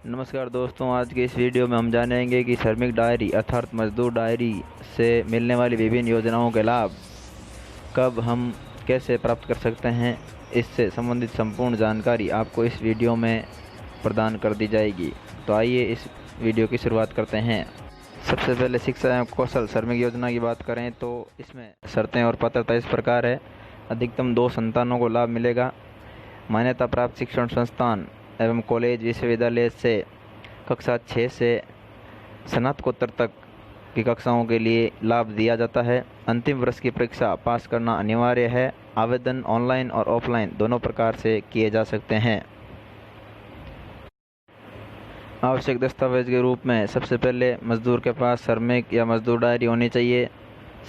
नमस्कार दोस्तों, आज के इस वीडियो में हम जानेंगे कि श्रमिक डायरी अर्थात मजदूर डायरी से मिलने वाली विभिन्न योजनाओं के लाभ कब हम कैसे प्राप्त कर सकते हैं। इससे संबंधित संपूर्ण जानकारी आपको इस वीडियो में प्रदान कर दी जाएगी। तो आइए इस वीडियो की शुरुआत करते हैं। सबसे पहले शिक्षा एवं कौशल श्रमिक योजना की बात करें तो इसमें शर्तें और पात्रता इस प्रकार है। अधिकतम 2 संतानों को लाभ मिलेगा। मान्यता प्राप्त शिक्षण संस्थान एवं कॉलेज विश्वविद्यालय से कक्षा 6 से स्नातकोत्तर तक की कक्षाओं के लिए लाभ दिया जाता है। अंतिम वर्ष की परीक्षा पास करना अनिवार्य है। आवेदन ऑनलाइन और ऑफलाइन दोनों प्रकार से किए जा सकते हैं। आवश्यक दस्तावेज के रूप में सबसे पहले मजदूर के पास श्रमिक या मजदूर डायरी होनी चाहिए।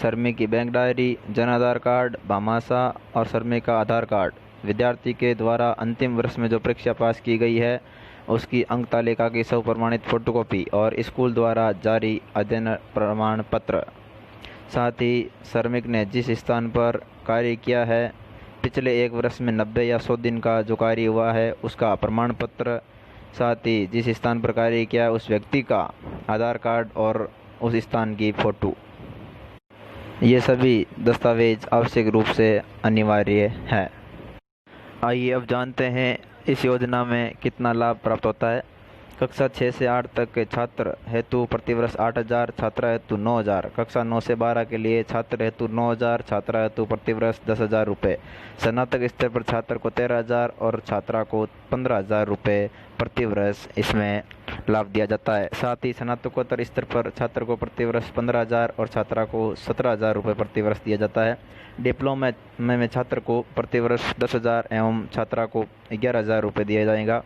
श्रमिक की bank diary, Jan Aadhaar card, Bhamashah और श्रमिक का आधार कार्ड। विद्यार्थी के द्वारा अंतिम वर्ष में जो परीक्षा पास की गई है उसकी अंक तालिका की स्व प्रमाणित फोटोकॉपी और स्कूल द्वारा जारी अध्ययन प्रमाण पत्र। साथ ही श्रमिक ने जिस स्थान पर कार्य किया है पिछले 1 वर्ष में 90 या 100 दिन का जो कार्य हुआ है उसका प्रमाण पत्र। साथ ही जिस स्थान पर कार्य किया है उस व्यक्ति का आधार कार्ड और उस स्थान की फ़ोटो। ये सभी दस्तावेज आवश्यक रूप से अनिवार्य है। आइए अब जानते हैं इस योजना में कितना लाभ प्राप्त होता है। कक्षा 6 से 8 तक के छात्र हेतु प्रतिवर्ष 8,000, छात्रा हेतु 9,000। कक्षा 9 से 12 के लिए छात्र हेतु 9,000, छात्रा हेतु प्रतिवर्ष 10,000 रुपये। स्नातक स्तर पर छात्र को 13,000 और छात्रा को 15,000 रुपये प्रतिवर्ष इसमें लाभ दिया जाता है। साथ ही स्नातकोत्तर स्तर पर छात्र को प्रतिवर्ष 15,000 और छात्रा को 17,000 रुपये प्रतिवर्ष दिया जाता है। डिप्लोमा में छात्र को प्रतिवर्ष 10,000 एवं छात्रा को 11,000 रुपये दिया जाएगा।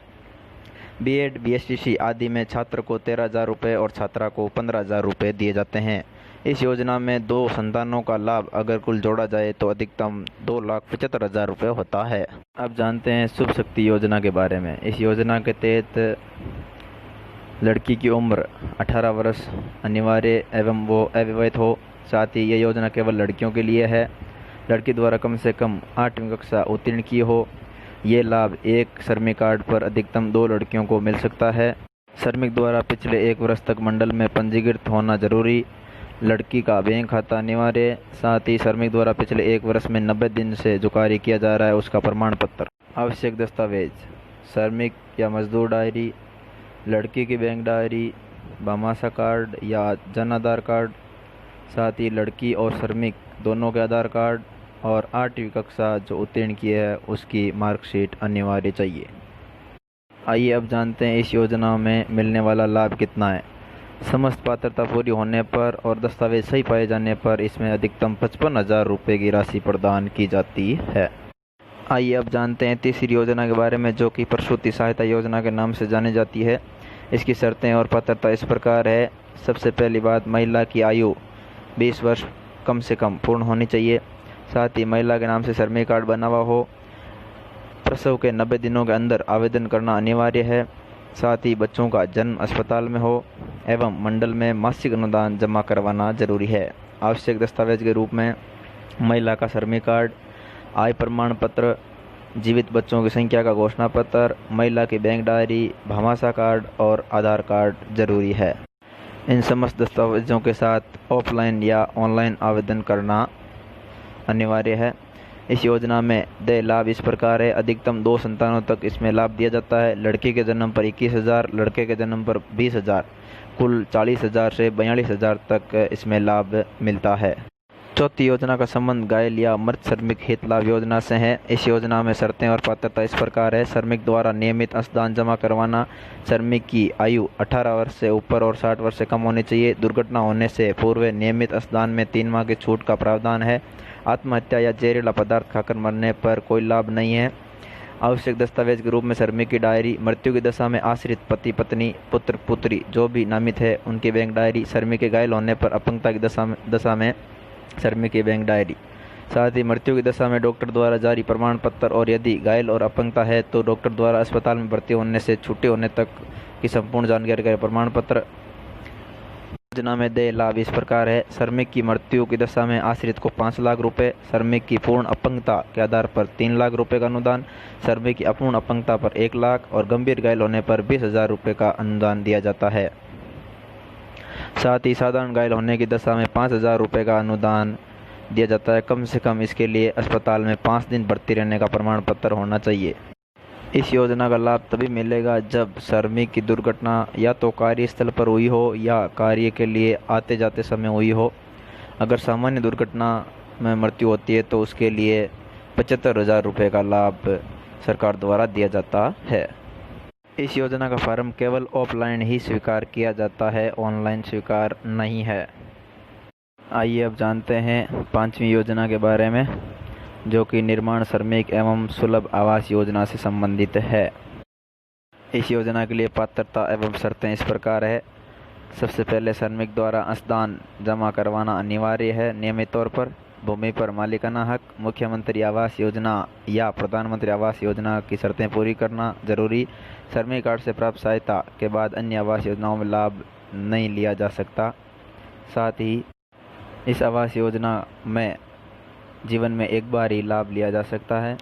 बीएड, बीएसटीसी आदि में छात्र को 13,000 रुपये और छात्रा को 15,000 रुपये दिए जाते हैं। इस योजना में 2 संतानों का लाभ अगर कुल जोड़ा जाए तो अधिकतम 2,75,000 रुपये होता है। अब जानते हैं शुभ शक्ति योजना के बारे में। इस योजना के तहत लड़की की उम्र 18 वर्ष अनिवार्य एवं वो अविवाहित हो। साथ ही ये योजना केवल लड़कियों के लिए है। लड़की द्वारा कम से कम 8वीं कक्षा उत्तीर्ण की हो। ये लाभ एक श्रमिक कार्ड पर अधिकतम 2 लड़कियों को मिल सकता है। श्रमिक द्वारा पिछले 1 वर्ष तक मंडल में पंजीकृत होना जरूरी। लड़की का बैंक खाता अनिवार्य। साथ ही श्रमिक द्वारा पिछले 1 वर्ष में 90 दिन से जो कार्य किया जा रहा है उसका प्रमाण पत्र। आवश्यक दस्तावेज श्रमिक या मजदूर डायरी, लड़की की बैंक डायरी, भामाशाह कार्ड या जन आधार कार्ड। साथ ही लड़की और श्रमिक दोनों के आधार कार्ड और 8वीं कक्षा जो उत्तीर्ण किए है उसकी मार्कशीट अनिवार्य चाहिए। आइए अब जानते हैं इस योजना में मिलने वाला लाभ कितना है। समस्त पात्रता पूरी होने पर और दस्तावेज सही पाए जाने पर इसमें अधिकतम 55,000 रुपये की राशि प्रदान की जाती है। आइए अब जानते हैं तीसरी योजना के बारे में जो कि प्रसूति सहायता योजना के नाम से जानी जाती है। इसकी शर्तें और पात्रता इस प्रकार है। सबसे पहली बात, महिला की आयु 20 वर्ष कम से कम पूर्ण होनी चाहिए। साथ ही महिला के नाम से श्रमिक कार्ड बना हुआ हो। प्रसव के 90 दिनों के अंदर आवेदन करना अनिवार्य है। साथ ही बच्चों का जन्म अस्पताल में हो एवं मंडल में मासिक अनुदान जमा करवाना जरूरी है। आवश्यक दस्तावेज के रूप में महिला का श्रमिक कार्ड, आय प्रमाण पत्र, जीवित बच्चों की संख्या का घोषणा पत्र, महिला की बैंक डायरी, भामाशाह कार्ड और आधार कार्ड जरूरी है। इन समस्त दस्तावेजों के साथ ऑफलाइन या ऑनलाइन आवेदन करना अनिवार्य है। इस योजना में देय लाभ इस प्रकार है। अधिकतम 2 संतानों तक इसमें लाभ दिया जाता है। लड़के के जन्म पर 21,000, लड़के के जन्म पर 20,000, कुल 40,000 से 42,000 तक इसमें लाभ मिलता है। चौथी योजना का संबंध घायल या मृत श्रमिक हित लाभ योजना से है। इस योजना में शर्तें और पात्रता इस प्रकार है। श्रमिक द्वारा नियमित अंशदान जमा करवाना। श्रमिक की आयु 18 वर्ष से ऊपर और 60 वर्ष से कम होनी चाहिए। दुर्घटना होने से पूर्व नियमित अंशदान में 3 माह की छूट का प्रावधान है। आत्महत्या या जहरीला पदार्थ खाकर मरने पर कोई लाभ नहीं है। आवश्यक दस्तावेज के रूप में श्रमिक की डायरी, मृत्यु की दशा में आश्रित पति पत्नी, पुत्र पुत्री जो भी नामित है उनकी बैंक डायरी, श्रमिक के घायल होने पर अपंगता की दशा में श्रमिक की बैंक डायरी। साथ ही मृत्यु की दशा में डॉक्टर द्वारा जारी प्रमाण पत्र और यदि घायल और अपंगता है तो डॉक्टर द्वारा अस्पताल में भर्ती होने से छुट्टी होने तक की संपूर्ण जानकारी का प्रमाण पत्र। योजना में देय लाभ इस प्रकार है। श्रमिक की मृत्यु की दशा में आश्रित को 5 लाख रुपए, श्रमिक की पूर्ण अपंगता के आधार पर 3 लाख रुपए का अनुदान, श्रमिक की अपूर्ण अपंगता पर 1 लाख और गंभीर घायल होने पर 20,000 रुपये का अनुदान दिया जाता है। साथ ही साधारण घायल होने की दशा में 5,000 रुपये का अनुदान दिया जाता है। कम से कम इसके लिए अस्पताल में 5 दिन भर्ती रहने का प्रमाण पत्र होना चाहिए। इस योजना का लाभ तभी मिलेगा जब श्रमिक की दुर्घटना या तो कार्यस्थल पर हुई हो या कार्य के लिए आते जाते समय हुई हो। अगर सामान्य दुर्घटना में मृत्यु होती है तो उसके लिए 75,000 रुपये का लाभ सरकार द्वारा दिया जाता है। इस योजना का फॉर्म केवल ऑफलाइन ही स्वीकार किया जाता है, ऑनलाइन स्वीकार नहीं है। आइए अब जानते हैं 5वीं योजना के बारे में, जो कि निर्माण श्रमिक एवं सुलभ आवास योजना से संबंधित है। इस योजना के लिए पात्रता एवं शर्तें इस प्रकार है। सबसे पहले श्रमिक द्वारा अंशदान जमा करवाना अनिवार्य है। नियमित तौर पर भूमि पर मालिकाना हक, मुख्यमंत्री आवास योजना या प्रधानमंत्री आवास योजना की शर्तें पूरी करना जरूरी। श्रमिक कार्ड से प्राप्त सहायता के बाद अन्य आवास योजनाओं में लाभ नहीं लिया जा सकता। साथ ही इस आवास योजना में जीवन में एक बार ही लाभ लिया जा सकता है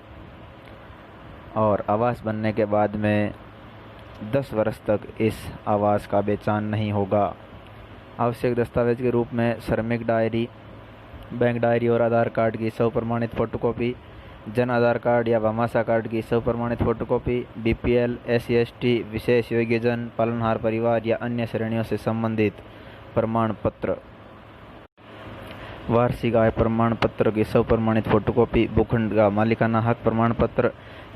और आवास बनने के बाद में 10 वर्ष तक इस आवास का बेचान नहीं होगा। आवश्यक दस्तावेज के रूप में श्रमिक डायरी, बैंक डायरी और आधार कार्ड की स्वप्रमाणित फोटोकॉपी, जन आधार कार्ड या भामाशाह कार्ड की स्वप्रमाणित फोटोकॉपी, बीपीएल, SC/ST, विशेष योग्यजन, पालनहार परिवार या अन्य श्रेणियों से संबंधित प्रमाण पत्र, वार्षिक आय प्रमाण पत्र की स्वप्रमाणित फोटोकॉपी, भूखंड का मालिकाना हक प्रमाण पत्र,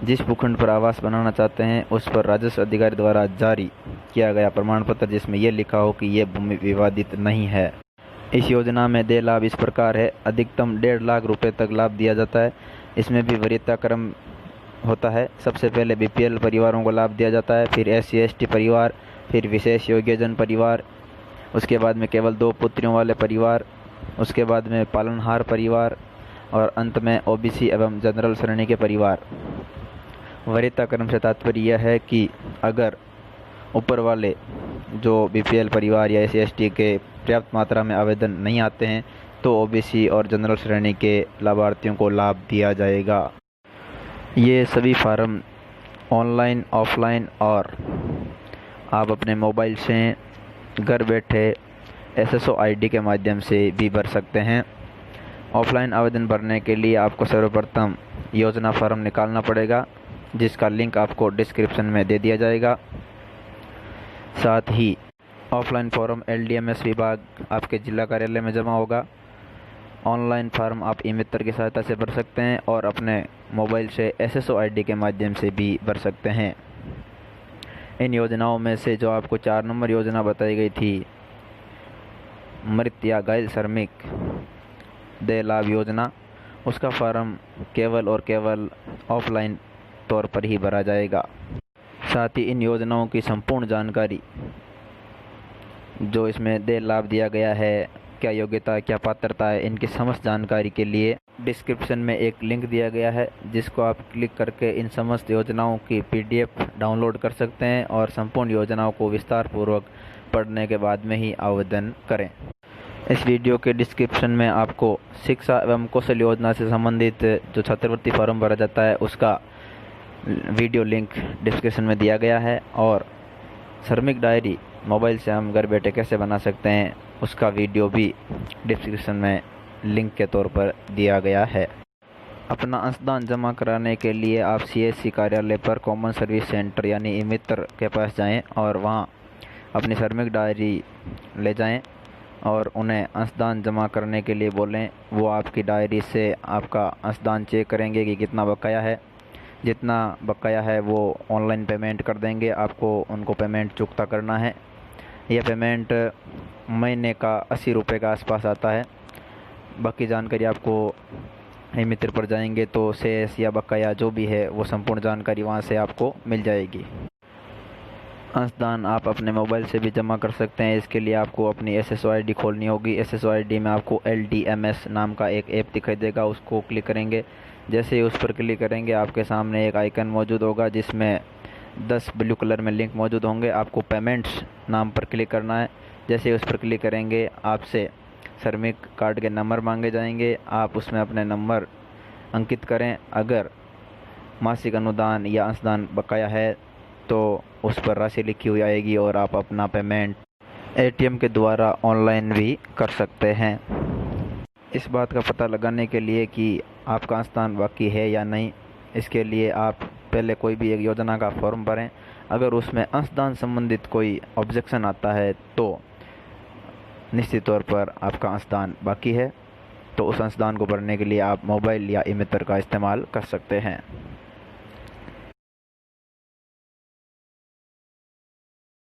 जिस भूखंड पर आवास बनाना चाहते हैं उस पर राजस्व अधिकारी द्वारा जारी किया गया प्रमाण पत्र जिसमें यह लिखा हो कि यह भूमि विवादित नहीं है। इस योजना में देय लाभ इस प्रकार है। अधिकतम 1.5 लाख रुपए तक लाभ दिया जाता है। इसमें भी वरीयता क्रम होता है। सबसे पहले BPL परिवारों को लाभ दिया जाता है, फिर SC/ST परिवार, फिर विशेष योग्यजन परिवार, उसके बाद में केवल 2 पुत्रियों वाले परिवार, उसके बाद में पालनहार परिवार और अंत में OBC एवं जनरल श्रेणी के परिवार। वरीयता क्रम से तात्पर्य यह है कि अगर ऊपर वाले जो BPL परिवार या SC/ST के पर्याप्त मात्रा में आवेदन नहीं आते हैं तो OBC और जनरल श्रेणी के लाभार्थियों को लाभ दिया जाएगा। ये सभी फार्म ऑनलाइन, ऑफलाइन और आप अपने मोबाइल से घर बैठे SSO ID के माध्यम से भी भर सकते हैं। ऑफलाइन आवेदन भरने के लिए आपको सर्वप्रथम योजना फॉर्म निकालना पड़ेगा, जिसका लिंक आपको डिस्क्रिप्शन में दे दिया जाएगा। साथ ही ऑफलाइन फॉर्म LDMS विभाग आपके जिला कार्यालय में जमा होगा। ऑनलाइन फॉर्म आप ई-मित्र की सहायता से भर सकते हैं और अपने मोबाइल से SSO ID के माध्यम से भी भर सकते हैं। इन योजनाओं में से जो आपको 4 नंबर योजना बताई गई थी, मृत या घायल श्रमिक देय लाभ योजना, उसका फॉर्म केवल और केवल ऑफलाइन तौर पर ही भरा जाएगा। साथ ही इन योजनाओं की संपूर्ण जानकारी जो इसमें देय लाभ दिया गया है, क्या योग्यता, क्या पात्रता है, इनकी समस्त जानकारी के लिए डिस्क्रिप्शन में एक लिंक दिया गया है, जिसको आप क्लिक करके इन समस्त योजनाओं की PDF डाउनलोड कर सकते हैं और संपूर्ण योजनाओं को विस्तार पूर्वक पढ़ने के बाद में ही आवेदन करें। इस वीडियो के डिस्क्रिप्शन में आपको शिक्षा एवं कौशल योजना से संबंधित जो छात्रवृत्ति फॉर्म भरा जाता है उसका वीडियो लिंक डिस्क्रिप्शन में दिया गया है और श्रमिक डायरी मोबाइल से हम घर बैठे कैसे बना सकते हैं उसका वीडियो भी डिस्क्रिप्शन में लिंक के तौर पर दिया गया है। अपना अंशदान जमा कराने के लिए आप CSC कार्यालय पर कॉमन सर्विस सेंटर यानी ई-मित्र के पास जाएं और वहां अपनी श्रमिक डायरी ले जाएं और उन्हें अंशदान जमा करने के लिए बोलें। वो आपकी डायरी से आपका अंशदान चेक करेंगे कि कितना बकाया है। जितना बकाया है वो ऑनलाइन पेमेंट कर देंगे, आपको उनको पेमेंट चुकता करना है। यह पेमेंट महीने का 80 रुपये के आसपास आता है। बाकी जानकारी आपको ई-मित्र पर जाएंगे तो शेष या बकाया जो भी है वो संपूर्ण जानकारी वहां से आपको मिल जाएगी। अंशदान आप अपने मोबाइल से भी जमा कर सकते हैं। इसके लिए आपको अपनी SSO ID खोलनी होगी। SSO ID में आपको LDMS नाम का एक ऐप दिखाई देगा, उसको क्लिक करेंगे। जैसे ही उस पर क्लिक करेंगे आपके सामने एक आइकन मौजूद होगा जिसमें 10 ब्लू कलर में लिंक मौजूद होंगे। आपको पेमेंट्स नाम पर क्लिक करना है। जैसे ही उस पर क्लिक करेंगे आपसे श्रमिक कार्ड के नंबर मांगे जाएंगे। आप उसमें अपने नंबर अंकित करें। अगर मासिक अनुदान या अंशदान बकाया है तो उस पर राशि लिखी हुई आएगी और आप अपना पेमेंट एटीएम के द्वारा ऑनलाइन भी कर सकते हैं। इस बात का पता लगाने के लिए कि आपका अंशदान बाकी है या नहीं, इसके लिए आप पहले कोई भी एक योजना का फॉर्म भरें। अगर उसमें अंशदान संबंधित कोई ऑब्जेक्शन आता है तो निश्चित तौर पर आपका अंशदान बाकी है, तो उस अंशदान को भरने के लिए आप मोबाइल या ई-मित्र का इस्तेमाल कर सकते हैं।